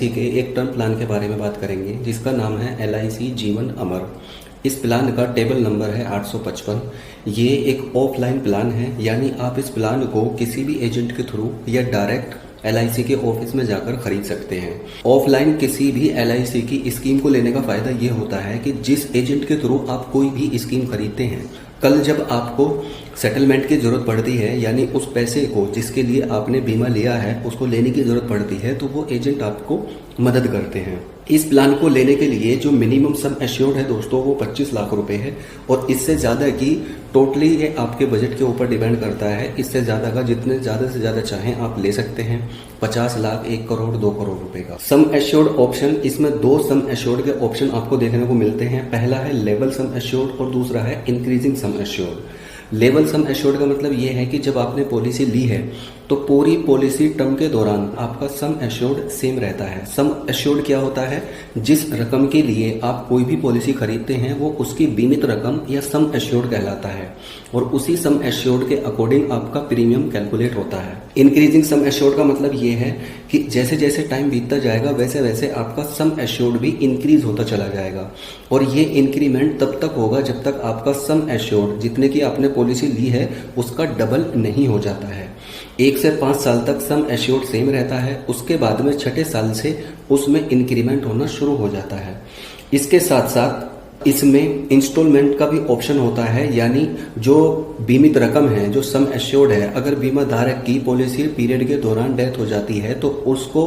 LIC के एक term plan के बारे में बात करेंगे जिसका नाम है LIC जीवन अमर। इस प्लान का टेबल नंबर है 855। ये एक ऑफलाइन प्लान है, यानी आप इस प्लान को किसी भी एजेंट के थ्रू या डायरेक्ट LIC के ऑफिस में जाकर खरीद सकते हैं। ऑफलाइन किसी भी LIC की स्कीम को लेने का फायदा ये होता है कि जिस एजेंट के थ्रू आप कोई भी स्कीम खरीदते हैं, कल जब आपको सेटलमेंट की जरूरत पड़ती है, यानी उस पैसे को जिसके लिए आपने बीमा लिया है उसको लेने की जरूरत पड़ती है, तो वो एजेंट आपको मदद करते हैं। इस प्लान को लेने के लिए जो मिनिमम सम एश्योर्ड है दोस्तों वो 25 लाख रुपए है, और इससे ज्यादा की टोटली ये आपके बजट के ऊपर डिपेंड करता है। इससे ज्यादा का जितने ज्यादा से ज्यादा चाहें आप ले सकते हैं। 50 लाख, 1 करोड़, 2 करोड़ रुपए का सम एश्योर्ड ऑप्शन। इसमें 2 सम एश्योर्ड के ऑप्शन आपको देखने को मिलते हैं। पहला है लेवल सम एश्योर्ड और दूसरा है increasing sum assured. Level sum assured का मतलब ये है कि जब आपने पॉलिसी ली है तो पूरी पॉलिसी टर्म के दौरान आपका सम एश्योर्ड सेम रहता है। सम एश्योर्ड क्या होता है? जिस रकम के लिए आप कोई भी पॉलिसी खरीदते हैं वो उसकी बीमित रकम या सम एश्योर्ड कहलाता है, और उसी सम एश्योर्ड के अकॉर्डिंग आपका प्रीमियम कैलकुलेट होता है। इंक्रीजिंग सम एश्योर्ड का मतलब ये है कि जैसे जैसे टाइम बीतता जाएगा वैसे वैसे आपका सम एश्योर्ड भी इंक्रीज होता चला जाएगा, और ये इंक्रीमेंट तब तक होगा जब तक आपका सम एश्योर्ड जितने की आपने पॉलिसी ली है उसका डबल नहीं हो जाता है। 1 से 5 साल तक सम एश्योर्ड सेम रहता है, उसके बाद में 6ठे साल से उसमें इंक्रीमेंट होना शुरू हो जाता है। इसके साथ साथ इसमें इंस्टॉलमेंट का भी ऑप्शन होता है, यानी जो बीमित रकम है, जो सम एश्योर्ड है, अगर बीमा धारक की पॉलिसी पीरियड के दौरान डेथ हो जाती है तो उसको,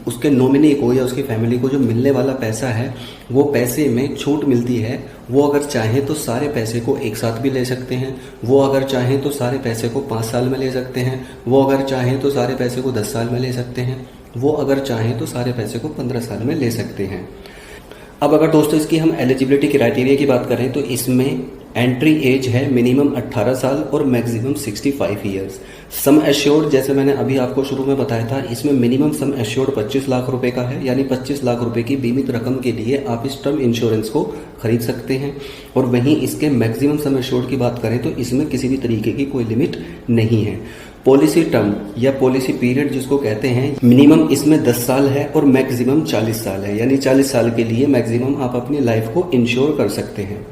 उसके नॉमिनी को या उसकी फैमिली को जो मिलने वाला पैसा है वो पैसे में छूट मिलती है। वो अगर चाहें तो सारे पैसे को एक साथ भी ले सकते हैं, वो अगर चाहें तो सारे पैसे को 5 साल में ले सकते हैं, वो अगर चाहें तो सारे पैसे को 10 साल में ले सकते हैं, वो अगर चाहें तो सारे पैसे को 15 साल में ले सकते हैं। अब अगर दोस्तों इसकी हम एलिजिबिलिटी क्राइटेरिया की बात करें तो इसमें एंट्री एज है मिनिमम 18 साल और मैक्सिमम 65 ईयर्स। सम एश्योर्ड जैसे मैंने अभी आपको शुरू में बताया था, इसमें मिनिमम सम एश्योर्ड 25 लाख रुपए का है, यानी 25 लाख रुपए की बीमित रकम के लिए आप इस टर्म इंश्योरेंस को खरीद सकते हैं। और वहीं इसके मैक्सिमम सम एश्योर्ड की बात करें तो इसमें किसी भी तरीके की कोई लिमिट नहीं है। पॉलिसी टर्म या पॉलिसी पीरियड जिसको कहते हैं, मिनिमम इसमें 10 साल है और मैक्सिमम 40 साल है, यानी 40 साल के लिए मैक्सिमम आप अपनी लाइफ को इंश्योर कर सकते हैं।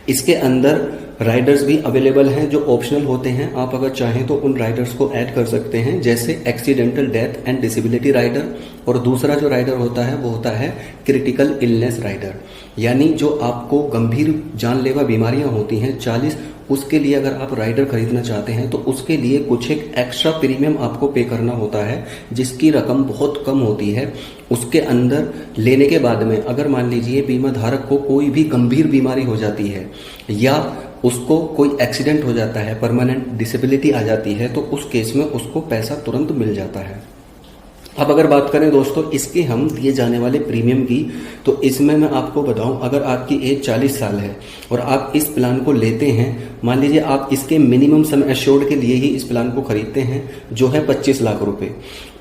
इसके अंदर राइडर्स भी अवेलेबल हैं जो ऑप्शनल होते हैं। आप अगर चाहें तो उन राइडर्स को ऐड कर सकते हैं, जैसे accidental death and disability rider, और दूसरा जो राइडर होता है वो होता है क्रिटिकल इलनेस राइडर, यानी जो आपको गंभीर जानलेवा बीमारियां होती हैं 40, उसके लिए अगर आप राइडर खरीदना चाहते हैं तो उसके लिए कुछ एक एक्स्ट्रा प्रीमियम आपको पे करना होता है, जिसकी रकम बहुत कम होती है। उसके अंदर लेने के बाद में अगर मान लीजिए बीमा धारक को कोई भी गंभीर बीमारी हो जाती है या उसको कोई एक्सीडेंट हो जाता है, परमानेंट डिसेबिलिटी आ जाती है, तो उस केस में उसको पैसा तुरंत मिल जाता है। अब अगर बात करें दोस्तों इसके हम दिए जाने वाले प्रीमियम की, तो इसमें मैं आपको बताऊं, अगर आपकी एज 40 साल है और आप इस प्लान को लेते हैं, मान लीजिए आप इसके मिनिमम सम एश्योर्ड के लिए ही इस प्लान को खरीदते हैं जो है 25 लाख रुपए,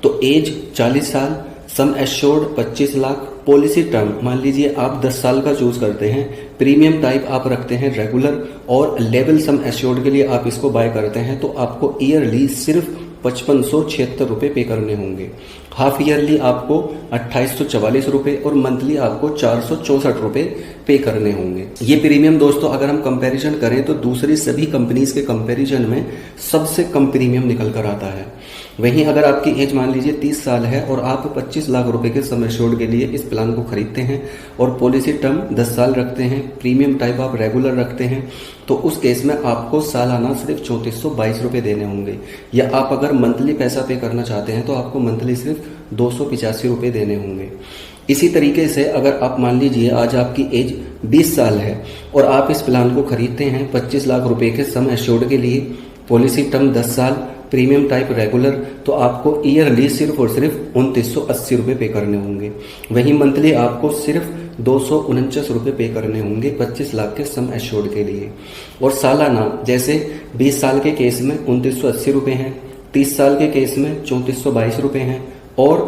तो एज 40 साल, sum assured 25 lakh, policy term मान लीजिए आप 10 साल का चूज करते हैं, प्रीमियम टाइप आप रखते हैं रेगुलर, और लेवल सम एश्योर्ड के लिए आप इसको बाय करते हैं, तो आपको ईयरली सिर्फ 5576 रुपए पे करने होंगे। हाफ ईयरली आपको 2844 रुपए और मंथली आपको 464 रुपए पे करने होंगे। ये प्रीमियम दोस्तों अगर हम कंपैरिजन करें तो दूसरी सभी कंपनीज के कंपैरिजन में सबसे कम प्रीमियम निकल कर आता है। वहीं अगर आपकी एज मान लीजिए 30 साल है और आप 25 लाख रुपए के सम एश्योर्ड के लिए इस प्लान को खरीदते हैं और पॉलिसी टर्म 10 साल रखते हैं, प्रीमियम टाइप आप रेगुलर रखते हैं, तो उस केस में आपको सालाना सिर्फ 3422 रुपए देने होंगे। या आप अगर मंथली पैसा पे करना चाहते हैं तो आपको मंथली सिर्फ 285 रुपए देने होंगे। इसी तरीके से अगर आप मान लीजिए आज आपकी एज 20 साल है और आप इस प्लान को खरीदते हैं 25 लाख रुपए के सम एश्योर्ड के लिए, पॉलिसी टर्म 10 साल, प्रीमियम टाइप रेगुलर, तो आपको ईयरली सिर्फ और सिर्फ 2980 रुपए पे करने होंगे। वहीं मंथली आपको सिर्फ 249 रुपए पे करने होंगे 25 लाख के सम एश्योर्ड के लिए। और सालाना जैसे 20 साल के केस में 2980 रुपए हैं, 30 साल के केस में 3422 रुपए हैं, और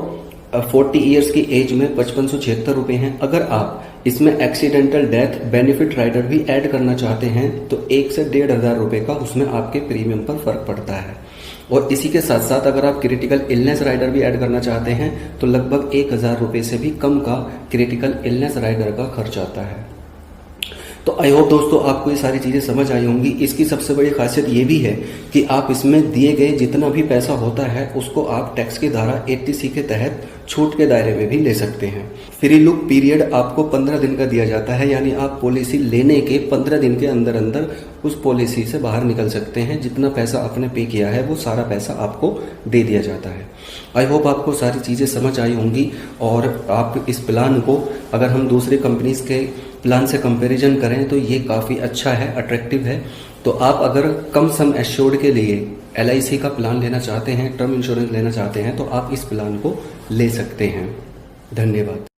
40 ईयर्स की एज में 5576 रुपए हैं। अगर आप इसमें एक्सीडेंटल डेथ बेनिफिट राइडर भी ऐड करना चाहते हैं तो 1 से 1,500 रुपए का उसमें आपके प्रीमियम पर फर्क पड़ता है। और इसी के साथ साथ अगर आप क्रिटिकल इलनेस राइडर भी ऐड करना चाहते हैं तो लगभग 1,000 रुपये से भी कम का क्रिटिकल इलनेस राइडर का खर्च आता है। तो आई होप दोस्तों आपको ये सारी चीज़ें समझ आई होंगी। इसकी सबसे बड़ी खासियत ये भी है कि आप इसमें दिए गए जितना भी पैसा होता है उसको आप टैक्स की धारा 80C के तहत छूट के दायरे में भी ले सकते हैं। फ्री लुक पीरियड आपको 15 दिन का दिया जाता है, यानी आप पॉलिसी लेने के 15 दिन के अंदर अंदर उस पॉलिसी से बाहर निकल सकते हैं। जितना पैसा आपने पे किया है वो सारा पैसा आपको दे दिया जाता है। आई होप आपको सारी चीज़ें समझ आई होंगी और आप इस प्लान को अगर हम दूसरे कंपनीज के प्लान से कंपैरिजन करें तो ये काफ़ी अच्छा है, अट्रैक्टिव है। तो आप अगर कम सम एश्योर्ड के लिए LIC का प्लान लेना चाहते हैं, टर्म इंश्योरेंस लेना चाहते हैं तो आप इस प्लान को ले सकते हैं। धन्यवाद।